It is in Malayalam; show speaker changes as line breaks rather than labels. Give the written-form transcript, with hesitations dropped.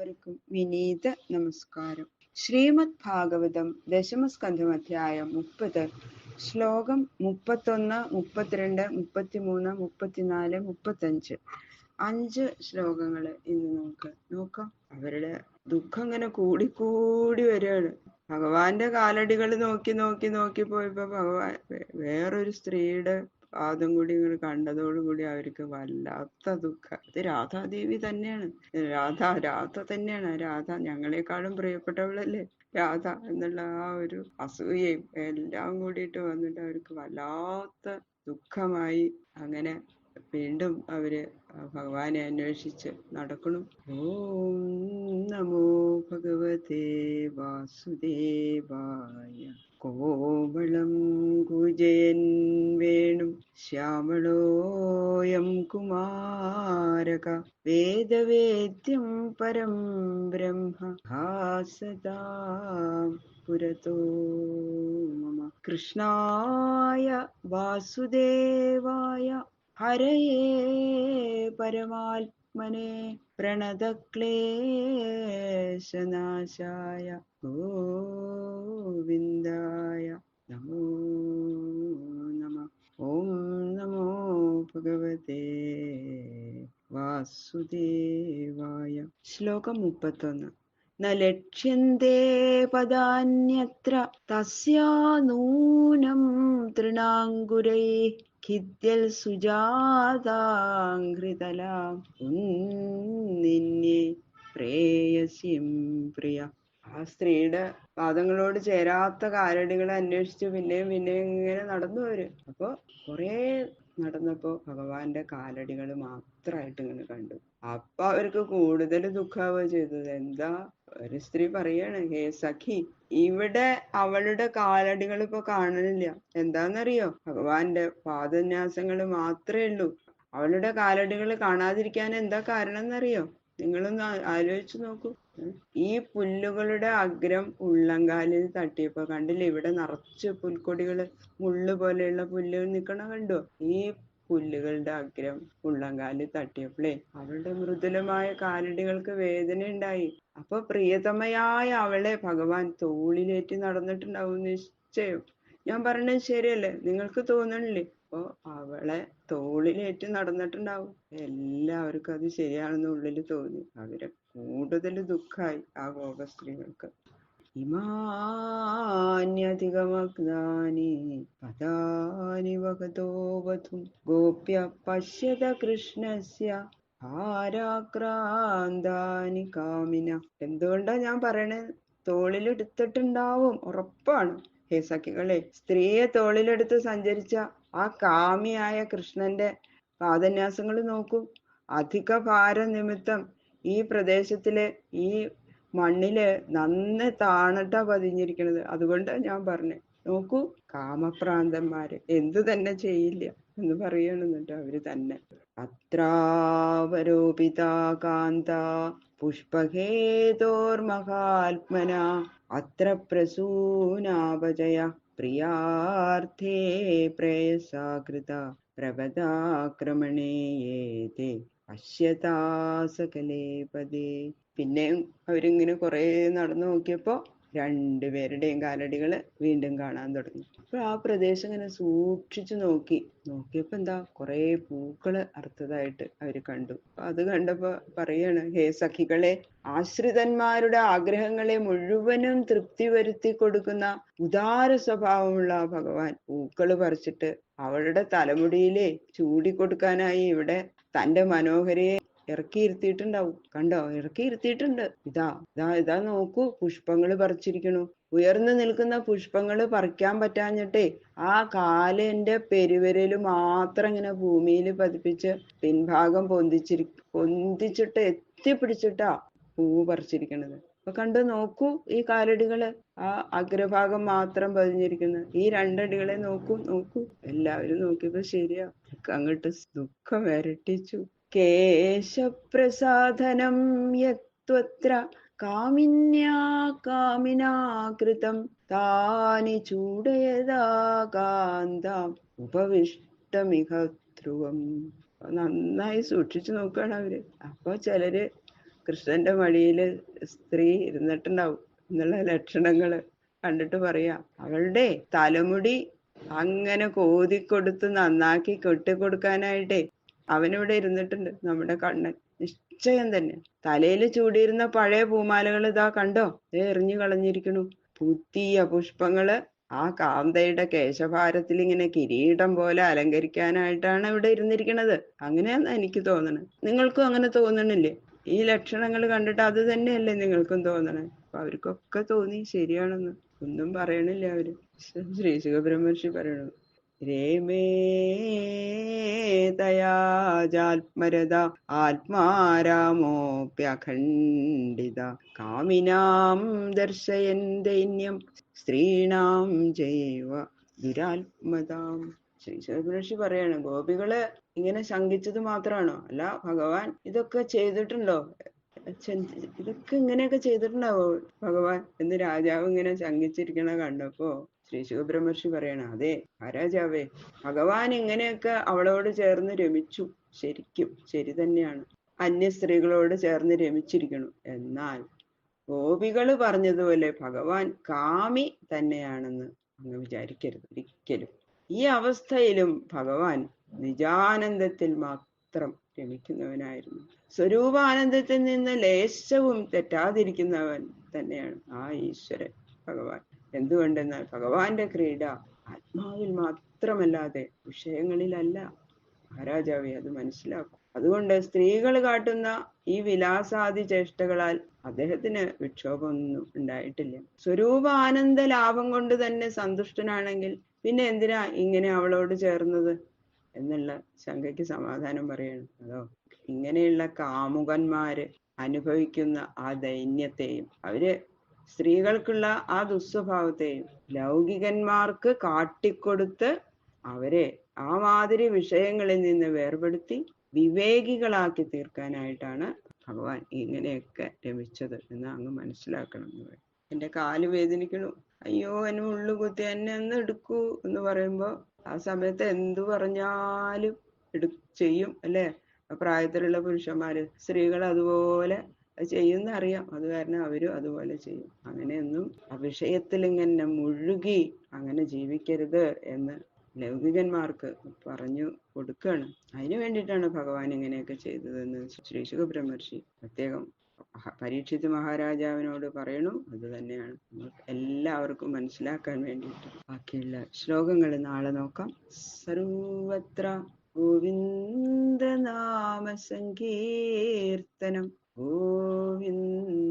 എല്ലാവർക്കും വിനീത നമസ്കാരം. ശ്രീമദ് ഭാഗവതം ദശമസ്കന്ധം അധ്യായം 30 ശ്ലോകം 31, 32, 33, 34, 35 5 ശ്ലോകങ്ങള് ഇന്ന് നമുക്ക് നോക്കാം. അവരുടെ ദുഃഖം ഇങ്ങനെ കൂടിക്കൂടി വരികയാണ്. ഭഗവാന്റെ കാലടികൾ നോക്കി നോക്കി നോക്കി പോയപ്പോ ഭഗവാൻ വേറൊരു സ്ത്രീയുടെ പാദം കൂടി ഇങ്ങനെ കണ്ടതോടുകൂടി അവർക്ക് വല്ലാത്ത ദുഃഖം. അത് രാധാദേവി തന്നെയാണ്. രാധ തന്നെയാണ്. രാധ ഞങ്ങളെക്കാളും പ്രിയപ്പെട്ടവളല്ലേ രാധ എന്നുള്ള ആ ഒരു അസൂയയും എല്ലാം കൂടിയിട്ട് വന്നിട്ട് അവർക്ക് വല്ലാത്ത ദുഃഖമായി. അങ്ങനെ വീണ്ടും അവര് ഭഗവാനെ അന്വേഷിച്ച് നടക്കണു. ഓം നമോ ഭഗവതേ വാസുദേവായ. കോമളം കുജയൻ വേണു ശ്യാമളോയം കുമാരക. വേദവേദ്യം പരം ബ്രഹ്മ ഭാസതാം പുരതോ മമ. കൃഷ്ണായ വാസുദേവായ ഹരയേ പരമാത്മനെ പ്രണതക്ലേശനാശായ ഗോവിന്ദായ നമോ നമഃ. ഓം നമോ ഭഗവതേ വാസുദേവായ. ശ്ലോകം 31. ന ലക്ഷ്യന്തേ പദാന്യത്ര തസ്യാ നൂനം തൃണാങ്കുരൈഃ ഖിദ്യൽ സുജാതാഘ്രിതലാം ഉന്നിന്യേ പ്രേയസീം പ്രിയ. ആ സ്ത്രീയുടെ പാദങ്ങളോട് ചേരാത്ത കാലടികളെ അന്വേഷിച്ച് പിന്നെയും പിന്നെയും ഇങ്ങനെ നടന്നു വരും. അപ്പൊ കുറെ നടന്നപ്പോ ഭഗവാന്റെ കാലടികൾ മാത്രമായിട്ട് ഇങ്ങനെ കണ്ടു. അപ്പൊ അവർക്ക് കൂടുതൽ ദുഃഖാവുക ചെയ്തത്. എന്താ, ഒരു സ്ത്രീ പറയാണ്, ഹേ സഖി, ഇവിടെ അവളുടെ കാലടികൾ ഇപ്പൊ കാണണില്ല. എന്താന്നറിയോ? ഭഗവാന്റെ പാദന്യാസങ്ങൾ മാത്രമേ ഉള്ളൂ. അവളുടെ കാലടികൾ കാണാതിരിക്കാൻ എന്താ കാരണം എന്നറിയോ? നിങ്ങളൊന്ന് ആലോചിച്ചു നോക്കൂ. ഈ പുല്ലുകളുടെ അഗ്രം ഉള്ളങ്കാലിൽ തട്ടിയപ്പോ കണ്ടില്ലേ, ഇവിടെ നിറച്ച് പുൽക്കൊടികള്, മുള്ളു പോലെയുള്ള പുല്ലുകൾ നിക്കണ കണ്ടോ? ഈ പുല്ലുകളുടെ അഗ്രം ഉള്ളങ്കാലിൽ തട്ടിയപ്പോഴേ അവളുടെ മൃദുലമായ കാലടികൾക്ക് വേദന ഉണ്ടായി. അപ്പൊ പ്രിയതമയായ അവളെ ഭഗവാൻ തോളിലേറ്റി നടന്നിട്ടുണ്ടാവും നിശ്ചയം. ഞാൻ പറഞ്ഞത് ശരിയല്ലേ? നിങ്ങൾക്ക് തോന്നണില്ലേ? അപ്പൊ അവളെ തോളിലേറ്റി നടന്നിട്ടുണ്ടാവും. എല്ലാവർക്കും അത് ശരിയാണെന്ന് ഉള്ളിൽ തോന്നി. അവരെ കൂടുതൽ ദുഃഖായി ആ ഗോപസ്ത്രീകൾക്ക്. ഇമാന്യധികമഗ്നാനി പദാനി വഗതോ വധും ഗോപ്യ പശ്യത കൃഷ്ണസ്യ ഭാരാക്രാന്താനി കാമിന. എന്തുകൊണ്ടാ ഞാൻ പറയണേ? തോളിലെടുത്തിട്ടുണ്ടാവും, ഉറപ്പാണ്. ഹേ സഖികളെ, സ്ത്രീയെ തോളിലെടുത്ത് സഞ്ചരിച്ച ആ കാമിയായ കൃഷ്ണന്റെ പാദന്യാസങ്ങൾ നോക്കൂ. അധിക ഭാരം നിമിത്തം ഈ പ്രദേശത്തിലെ ഈ മണ്ണില് നന്നെ താണിട്ടാ പതിഞ്ഞിരിക്കണത്. അതുകൊണ്ടാ ഞാൻ പറഞ്ഞേ. നോക്കൂ, കാമപ്രാന്തന്മാര് എന്തു തന്നെ ചെയ്യില്ല എന്ന് പറയണെന്നിട്ട് അവര് തന്നെ. അത്രാവരോപിതാ കാന്ത പുഷ്പഹേതോർമഹാത്മന അത്ര പ്രസൂനാപജയ പ്രിയാർത്ഥേ പ്രേയസാകൃത പ്രപദാക്രമണേ യേതേ പശ്യതാസകലേ പദേ. പിന്നെയും അവരിങ്ങനെ കുറെ നടന്നു നോക്കിയപ്പോ രണ്ടുപേരുടെയും കാലടികള് വീണ്ടും കാണാൻ തുടങ്ങി. അപ്പൊ ആ പ്രദേശം ഇങ്ങനെ സൂക്ഷിച്ചു നോക്കിയപ്പോ എന്താ, കുറെ പൂക്കള് അറുത്തതായിട്ട് അവര് കണ്ടു. അത് കണ്ടപ്പോ പറയാണ്, ഹേ സഖികളെ, ആശ്രിതന്മാരുടെ ആഗ്രഹങ്ങളെ മുഴുവനും തൃപ്തി വരുത്തി കൊടുക്കുന്ന ഉദാര സ്വഭാവമുള്ള ഭഗവാൻ പൂക്കള് പറിച്ചിട്ട് അവളുടെ തലമുടിയിലെ ചൂടിക്കൊടുക്കാനായി ഇവിടെ തന്റെ മനോഹരയെ ഇറക്കിയിരുത്തിയിട്ടുണ്ടാവും. കണ്ടോ? ഇറക്കിയിരുത്തിയിട്ടുണ്ട്. ഇതാ നോക്കൂ, പുഷ്പങ്ങള് പറിച്ചിരിക്കണു. ഉയർന്നു നിൽക്കുന്ന പുഷ്പങ്ങള് പറിക്കാൻ പറ്റാഞ്ഞിട്ടേ ആ കാലിന്റെ പെരുവിരല് മാത്രം ഇങ്ങനെ ഭൂമിയിൽ പതിപ്പിച്ച് പിൻഭാഗം പൊന്തിച്ചിട്ട് എത്തിപ്പിടിച്ചിട്ടാ പൂവ് പറിച്ചിരിക്കണത്. അപ്പൊ കണ്ടു നോക്കൂ, ഈ കാലടികള് ആ അഗ്രഭാഗം മാത്രം പതിഞ്ഞിരിക്കുന്നത്. ഈ രണ്ടടികളെ നോക്കൂ. എല്ലാവരും നോക്കിയപ്പോ ശരിയാ, അങ്ങോട്ട് ദുഃഖം ഇരട്ടിച്ചു. കേശപ്രസാദനം യത്വത്ര കാമിന്യാ കാമിനാകൃതം താനി ചൂടയതാ കാന്താം ഉപവിഷ്ടമിഹ ധ്രുവം. നന്നായി സൂക്ഷിച്ചു നോക്കുകയാണ് അവര്. അപ്പൊ ചിലര് കൃഷ്ണന്റെ മടിയില് സ്ത്രീ ഇരുന്നിട്ടുണ്ടാവും എന്നുള്ള ലക്ഷണങ്ങള് കണ്ടിട്ട് പറയാ. അവളുടെ തലമുടി അങ്ങനെ കോതിക്കൊടുത്ത് നന്നാക്കി കെട്ടിക്കൊടുക്കാനായിട്ടേ അവനിവിടെ ഇരുന്നിട്ടുണ്ട് നമ്മുടെ കണ്ണൻ. നിശ്ചയം തന്നെ. തലയിൽ ചൂടിയിരുന്ന പഴയ പൂമാലകൾ ഇതാ കണ്ടോ, എറിഞ്ഞു കളഞ്ഞിരിക്കണു. പുതിയ പുഷ്പങ്ങള് ആ കാന്തയുടെ കേശഭാരത്തിൽ ഇങ്ങനെ കിരീടം പോലെ അലങ്കരിക്കാനായിട്ടാണ് ഇവിടെ ഇരുന്നിരിക്കണത്. അങ്ങനെയാന്ന് എനിക്ക് തോന്നണത്. നിങ്ങൾക്കും അങ്ങനെ തോന്നണില്ലേ? ഈ ലക്ഷണങ്ങൾ കണ്ടിട്ട് അത് തന്നെയല്ലേ നിങ്ങൾക്കും തോന്നണേ? അപ്പൊ അവർക്കൊക്കെ തോന്നി ശരിയാണെന്ന്. ഒന്നും പറയണില്ല അവര്. ശ്രീ ശുഖബ്രഹ്മർഷി പറയണു, രേമേ തയാജാത്മരത ആത്മാരാമോപ്യഖണ്ഡിത കാമിനാം ദർശയൻ ദൈന്യം സ്ത്രീണാം ജൈവ ദുരാത്മതാം. ശ്രീ ശുഖബ്രഹ്മർഷി പറയാണ്, ഗോപികള് ഇങ്ങനെ ശങ്കിച്ചത് മാത്രമാണോ? അല്ല, ഭഗവാൻ ഇതൊക്കെ ചെയ്തിട്ടുണ്ടോ? ഇതൊക്കെ ഇങ്ങനെയൊക്കെ ചെയ്തിട്ടുണ്ടാവോ ഭഗവാൻ എന്ന് രാജാവ് ഇങ്ങനെ ശങ്കിച്ചിരിക്കണ കണ്ടപ്പോ ശ്രീ ശുഖബ്രഹ്മർഷി പറയണ, അതെ മഹാരാജാവേ, ഭഗവാൻ ഇങ്ങനെയൊക്കെ അവളോട് ചേർന്ന് രമിച്ചു. ശരിക്കും ശരി തന്നെയാണ്. അന്യ സ്ത്രീകളോട് ചേർന്ന് രമിച്ചിരിക്കണു. എന്നാൽ ഗോപികള് പറഞ്ഞതുപോലെ ഭഗവാൻ കാമി തന്നെയാണെന്ന് അങ്ങ് വിചാരിക്കരുത് ഒരിക്കലും. ഈ അവസ്ഥയിലും ഭഗവാൻ നിജാനന്ദത്തിൽ മാത്രം രമിക്കുന്നവനായിരുന്നു. സ്വരൂപാനന്ദത്തിൽ നിന്ന് ലേശവും തെറ്റാതിരിക്കുന്നവൻ തന്നെയാണ് ആ ഈശ്വരൻ ഭഗവാൻ. എന്തുകൊണ്ടെന്നാൽ ഭഗവാന്റെ ക്രീഡ ആത്മാവിൽ മാത്രമല്ലാതെ വിഷയങ്ങളിലല്ല. മഹാരാജാവേ, അത് മനസ്സിലാക്കും. അതുകൊണ്ട് സ്ത്രീകൾ കാട്ടുന്ന ഈ വിലാസാദി ചേഷ്ടകളാൽ അദ്ദേഹത്തിന് വിക്ഷോഭമൊന്നും ഉണ്ടായിട്ടില്ല. സ്വരൂപാനന്ദ ലാഭം കൊണ്ട് തന്നെ സന്തുഷ്ടനാണെങ്കിൽ പിന്നെ എന്തിനാ ഇങ്ങനെ അവളോട് ചേർന്നത് എന്നുള്ള ശങ്കയ്ക്ക് സമാധാനം പറയണം. അതോ ഇങ്ങനെയുള്ള കാമുകന്മാര് അനുഭവിക്കുന്ന ആ ദൈന്യത്തെയും അവര് സ്ത്രീകൾക്കുള്ള ആ ദുസ്വഭാവത്തെയും ലൗകികന്മാർക്ക് കാട്ടിക്കൊടുത്ത് അവരെ ആ മാതിരി വിഷയങ്ങളിൽ നിന്ന് വേർപെടുത്തി വിവേകികളാക്കി തീർക്കാനായിട്ടാണ് ഭഗവാൻ ഇങ്ങനെയൊക്കെ രമിച്ചത് എന്ന് അങ്ങ് മനസ്സിലാക്കണം എന്ന് പറയും. എന്റെ കാല് വേദനിക്കണു, അയ്യോ എന്നെ മുള്ളു കുത്തി, എന്നെ ഒന്ന് എടുക്കൂ എന്ന് പറയുമ്പോ ആ സമയത്ത് എന്തു പറഞ്ഞാലും ചെയ്യും അല്ലേ? പ്രായത്തിലുള്ള പുരുഷന്മാര്. സ്ത്രീകൾ അതുപോലെ ചെയ്യുന്നറിയാം. അത് കാരണം അവരും അതുപോലെ ചെയ്യും. അങ്ങനെയൊന്നും ആ വിഷയത്തിൽ ഇങ്ങനെ മുഴുകി അങ്ങനെ ജീവിക്കരുത് എന്ന് ലൗകികന്മാർക്ക് പറഞ്ഞു കൊടുക്കുകയാണ്. അതിനു വേണ്ടിയിട്ടാണ് ഭഗവാൻ ഇങ്ങനെയൊക്കെ ചെയ്തതെന്ന് ശ്രീ ശുഖബ്രഹ്മർഷി പ്രത്യേകം പരീക്ഷിത് മഹാരാജാവിനോട് പറയണു. അത് തന്നെയാണ് എല്ലാവർക്കും മനസ്സിലാക്കാൻ വേണ്ടിയിട്ട്. ബാക്കിയുള്ള ശ്ലോകങ്ങൾ നാളെ നോക്കാം. സർവത്ര ഗോവിന്ദനാമ സങ്കീർത്തനം, ഗോവിന്ദ